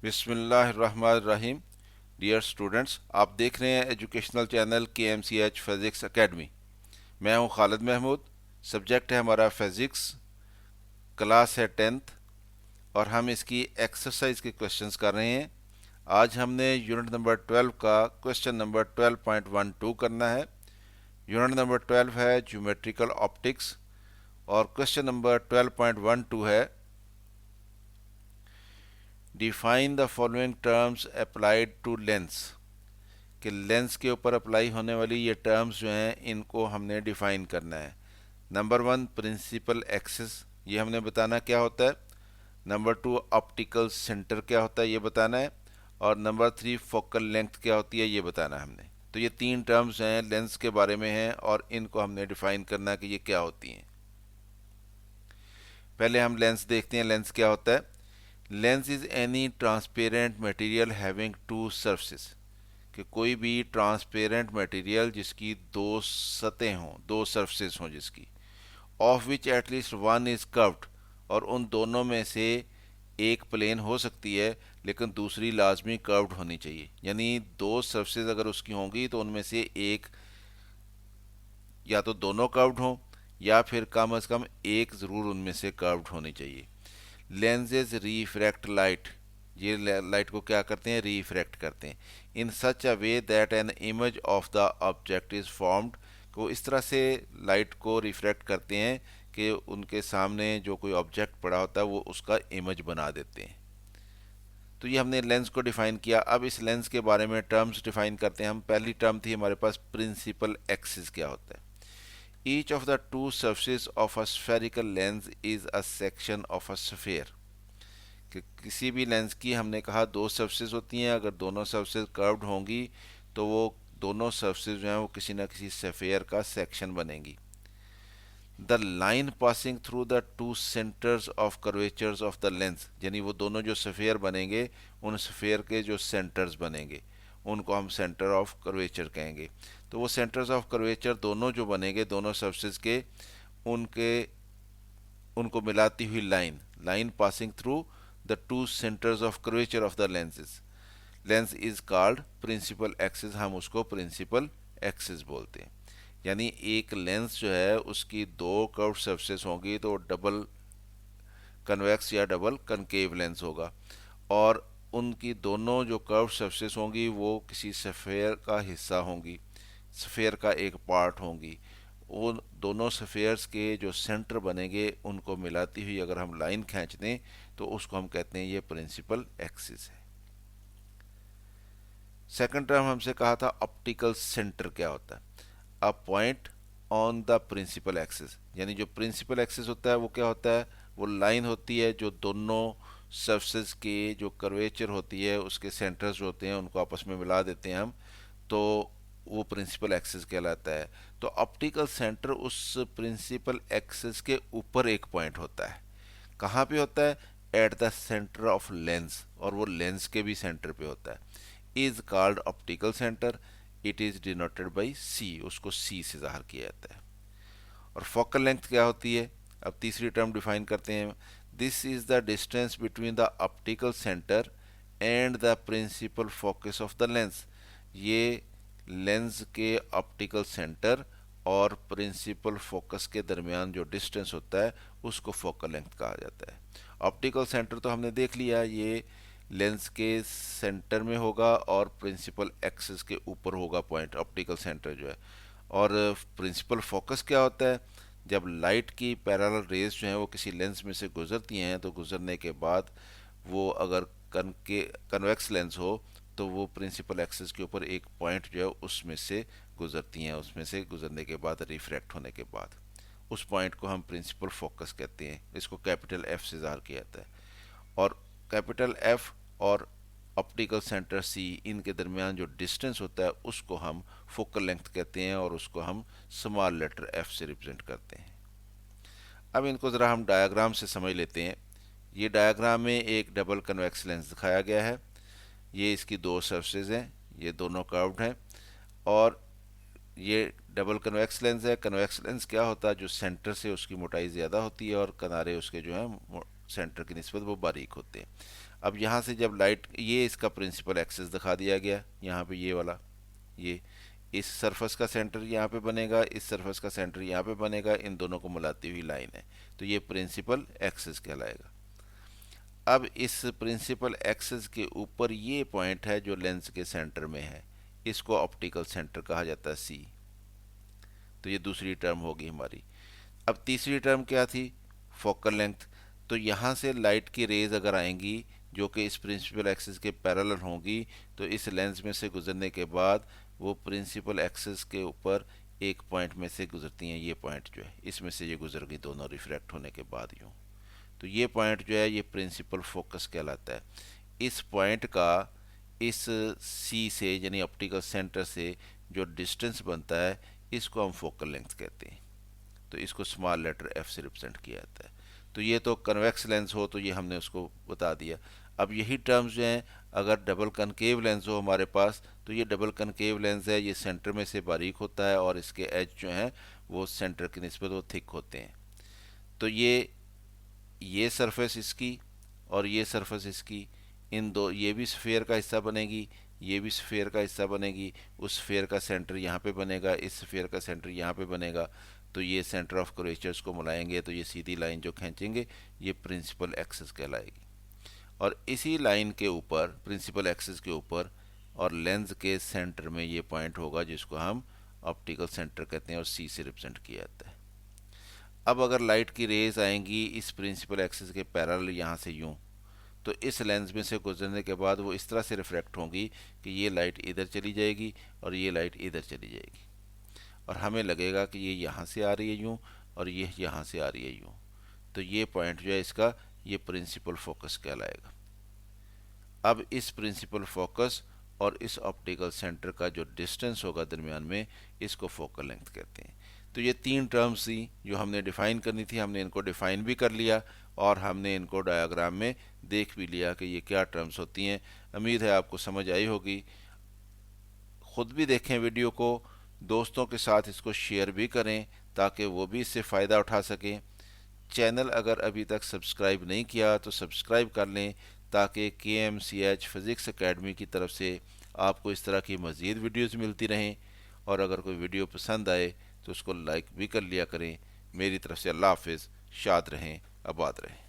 बिस्मिल्लाहिर्रहमानिर्रहीम। Dear students, आप देख रहे हैं educational channel KMCH physics academy. मैं हूं खालिद महमूद। सब्जेक्ट है हमारा फिज़िक्स, क्लास है 10th और हम इसकी एक्सरसाइज के क्वेश्चंस कर रहे हैं। आज हमने यूनिट नंबर 12 का क्वेश्चन नंबर 12.12 करना है। यूनिट नंबर 12 है ज्योमेट्रिकल ऑप्टिक्स और क्वेश्चन नंबर 12.12 है define the following terms applied to lens. कि लेंस के ऊपर अप्लाई होने वाली ये टर्म्स जो हैं इनको हमने डिफाइन करना है। नंबर 1 प्रिंसिपल एक्सिस, ये हमने बताना क्या होता है। नंबर 2 ऑप्टिकल सेंटर क्या होता है ये बताना है। और नंबर 3 फोकल लेंथ क्या होती है ये बताना है हमने। तो ये तीन टर्म्स हैं लेंस के बारे में हैं और इनको हमने डिफाइन करना है कि ये क्या होती हैं। पहले हम लेंस देखते हैं। लेंस क्या होता है। Lens is any transparent material having two surface, कि कोई भी ट्रांसपेरेंट मटेरियल जिसकी दो सतहें हों, दो सरफेस हों जिसकी, of which at least one is curved, और उन दोनों में से एक प्लेन हो सकती है लेकिन दूसरी लाजमी कर्व्ड होनी चाहिए। यानी दो सरफेस अगर उसकी होंगी तो उनमें से एक या तो दोनों कर्व्ड हों या फिर कम से कम एक ज़रूर उनमें से कर्व्ड होनी चाहिए। लेंसेज रिफ्रैक्ट लाइट, ये लाइट को क्या करते हैं, रिफ्रैक्ट करते हैं। In such a way that an image of the object is formed, को इस तरह से लाइट को रिफ्रैक्ट करते हैं कि उनके सामने जो कोई ऑब्जेक्ट पड़ा होता है वो उसका इमेज बना देते हैं। तो ये हमने लेंस को डिफाइन किया। अब इस लेंस के बारे में टर्म्स डिफाइन करते हैं हम। पहली टर्म थी हमारे पास प्रिंसिपल एक्सिस क्या होता है। Each of the two surface of a spherical lens is a section of a sphere, कि किसी भी लेंस की हमने कहा दो सरफेस होती हैं, अगर दोनों सरफेस कर्व्ड होंगी तो वो दोनों सरफेस जो हैं वो किसी न किसी सफ़ेयर का सेक्शन बनेंगी। The line passing through the two centres of curvatures of the lens, यानी वो दोनों जो सफ़ेयर बनेंगे उन सफ़ेयर के जो सेंटर्स बनेंगे उनको हम सेंटर ऑफ कर्वेचर कहेंगे। तो वो सेंटर्स ऑफ कर्वेचर दोनों जो बनेंगे दोनों सरफेस के, उनके उनको मिलाती हुई line, line passing through the two centres of curvature of the lenses, lens is called principal axis, हम उसको प्रिंसिपल एक्सिस बोलते हैं। यानी एक लेंस जो है उसकी दो कर्व सरफेस होंगी तो डबल कन्वेक्स या डबल कनकेव लेंस होगा, और उनकी दोनों जो कर्व सरफेस होंगी वो किसी सफ़ेयर का हिस्सा होंगी, सफ़ेयर का एक पार्ट होंगी। उन दोनों सफ़ेयर्स के जो सेंटर बनेंगे उनको मिलाती हुई अगर हम लाइन खींच दें तो उसको हम कहते हैं ये प्रिंसिपल एक्सिस है। सेकंड टर्म हमसे कहा था ऑप्टिकल सेंटर क्या होता है। A point on the principal axis, यानी जो प्रिंसिपल एक्सिस होता है वो क्या होता है, वो लाइन होती है जो दोनों सरफेस के जो कर्वेचर होती है उसके सेंटर्स जो होते हैं उनको आपस में मिला देते हैं हम, तो वो प्रिंसिपल एक्सिस कहलाता है। तो ऑप्टिकल सेंटर उस प्रिंसिपल एक्सिस के ऊपर एक पॉइंट होता है। कहाँ पे होता है, at the centre of lens, और वो लेंस के भी सेंटर पे होता है। Is called optical centre, it is denoted by C, उसको सी से ज़ाहिर किया जाता है। और फोकल लेंथ क्या होती है, अब तीसरी टर्म डिफाइन करते हैं। This is the distance between the optical centre and the principal focus of the lens, ये लेंस के ऑप्टिकल सेंटर और प्रिंसिपल फोकस के दरमियान जो डिस्टेंस होता है उसको फोकल लेंथ कहा जाता है। ऑप्टिकल सेंटर तो हमने देख लिया, ये लेंस के सेंटर में होगा और प्रिंसिपल एक्सिस के ऊपर होगा पॉइंट ऑप्टिकल सेंटर जो है। और प्रिंसिपल फोकस क्या होता है, जब लाइट की पैरेलल रेज जो हैं वो किसी लेंस में से गुजरती हैं तो गुजरने के बाद वो अगर कन्वेक्स लेंस हो तो वो प्रिंसिपल एक्सिस के ऊपर एक पॉइंट जो है उसमें से गुजरती हैं, उसमें से गुजरने के बाद रिफ्रैक्ट होने के बाद उस पॉइंट को हम प्रिंसिपल फोकस कहते हैं। इसको कैपिटल एफ से ज़ाहिर किया जाता है। और कैपिटल एफ और ऑप्टिकल सेंटर सी, इनके दरमियान जो डिस्टेंस होता है उसको हम फोकल लेंथ कहते हैं और उसको हम स्मॉल लेटर एफ से रिप्रेजेंट करते हैं। अब इनको ज़रा हम डायग्राम से समझ लेते हैं। ये डायग्राम में एक डबल कन्वेक्स लेंस दिखाया गया है। ये इसकी दो सरफेस हैं, ये दोनों कर्व्ड हैं, और ये डबल कन्वेक्स लेंस है। कन्वेक्स लेंस क्या होता है, जो सेंटर से उसकी मोटाई ज़्यादा होती है और किनारे उसके जो हैं सेंटर की निस्बत वो बारीक होते हैं। اب یہاں سے جب لائٹ، یہ اس کا پرنسپل ایکسس دکھا دیا گیا یہاں پہ، یہ والا، یہ اس سرفس کا سینٹر یہاں پہ بنے گا، اس سرفس کا سینٹر یہاں پہ بنے گا، ان دونوں کو ملاتی ہوئی لائن ہے، تو یہ پرنسپل ایکسس کہلائے گا۔ اب اس پرنسپل ایکسس کے اوپر یہ پوائنٹ ہے جو لینس کے سینٹر میں ہے، اس کو آپٹیکل سینٹر کہا جاتا ہے سی، تو یہ دوسری ٹرم ہوگی ہماری۔ اب تیسری ٹرم کیا تھی؟ Focal length. تو یہاں سے لائٹ کی ریز اگر آئیں گی جو کہ اس پرنسپل ایکسس کے پیرالل ہوں گی، تو اس لینس میں سے گزرنے کے بعد وہ پرنسپل ایکسس کے اوپر ایک پوائنٹ میں سے گزرتی ہیں، یہ پوائنٹ جو ہے اس میں سے یہ گزر گئی دونوں ریفریکٹ ہونے کے بعد یوں، تو یہ پوائنٹ جو ہے یہ پرنسپل فوکس کہلاتا ہے۔ اس پوائنٹ کا اس سی سے یعنی آپٹیکل سینٹر سے جو ڈسٹنس بنتا ہے اس کو ہم فوکل لینتھ کہتے ہیں، تو اس کو اسمال لیٹر ایف سے ریپرزینٹ کیا جاتا ہے۔ تو یہ تو کنویکس لینس ہو تو یہ ہم نے اس کو بتا دیا۔ اب یہی ٹرمز جو ہیں، اگر ڈبل کنکیو لینس ہو ہمارے پاس تو یہ ڈبل کنکیو لینس ہے، یہ سینٹر میں سے باریک ہوتا ہے اور اس کے ایج جو ہیں وہ سینٹر کی نسبت وہ تھک ہوتے ہیں۔ تو یہ سرفیس اس کی اور یہ سرفیس اس کی، ان دو، یہ بھی سفیر کا حصہ بنے گی، یہ بھی سفیر کا حصہ بنے گی، اس سفیر کا سینٹر یہاں پہ بنے گا، اس سفیر کا سینٹر یہاں پہ بنے گا، تو یہ سینٹر آف کریچرز کو ملائیں گے تو یہ سیدھی لائن جو کھینچیں گے یہ پرنسپل ایکسس کہلائے گی۔ اور اسی لائن کے اوپر، پرنسپل ایکسس کے اوپر اور لینز کے سینٹر میں یہ پوائنٹ ہوگا جس کو ہم آپٹیکل سینٹر کہتے ہیں اور سی سے ریپرزینٹ کیا جاتا ہے۔ اب اگر لائٹ کی ریز آئیں گی اس پرنسپل ایکسس کے پیرالل یہاں سے یوں، تو اس لینس میں سے گزرنے کے بعد وہ اس طرح سے ریفریکٹ ہوں گی کہ یہ لائٹ ادھر چلی جائے گی اور یہ لائٹ ادھر چلی جائے گی، اور ہمیں لگے گا کہ یہ یہاں سے آ رہی ہے یوں اور یہ یہاں سے آ رہی ہے یوں، تو یہ پوائنٹ جو ہے اس کا یہ پرنسپل فوکس کہلائے گا۔ اب اس پرنسپل فوکس اور اس آپٹیکل سینٹر کا جو ڈسٹنس ہوگا درمیان میں اس کو فوکل لینتھ کہتے ہیں۔ تو یہ تین ٹرمز تھیں جو ہم نے ڈیفائن کرنی تھی، ہم نے ان کو ڈیفائن بھی کر لیا اور ہم نے ان کو ڈایاگرام میں دیکھ بھی لیا کہ یہ کیا ٹرمز ہوتی ہیں۔ امید ہے آپ کو سمجھ آئی ہوگی۔ خود بھی دیکھیں ویڈیو کو، دوستوں کے ساتھ اس کو شیئر بھی کریں تاکہ وہ بھی اس سے فائدہ اٹھا سکیں۔ چینل اگر ابھی تک سبسکرائب نہیں کیا تو سبسکرائب کر لیں تاکہ K M C H physics academy کی طرف سے آپ کو اس طرح کی مزید ویڈیوز ملتی رہیں، اور اگر کوئی ویڈیو پسند آئے تو اس کو لائک بھی کر لیا کریں۔ میری طرف سے اللہ حافظ، شاد رہیں، آباد رہیں۔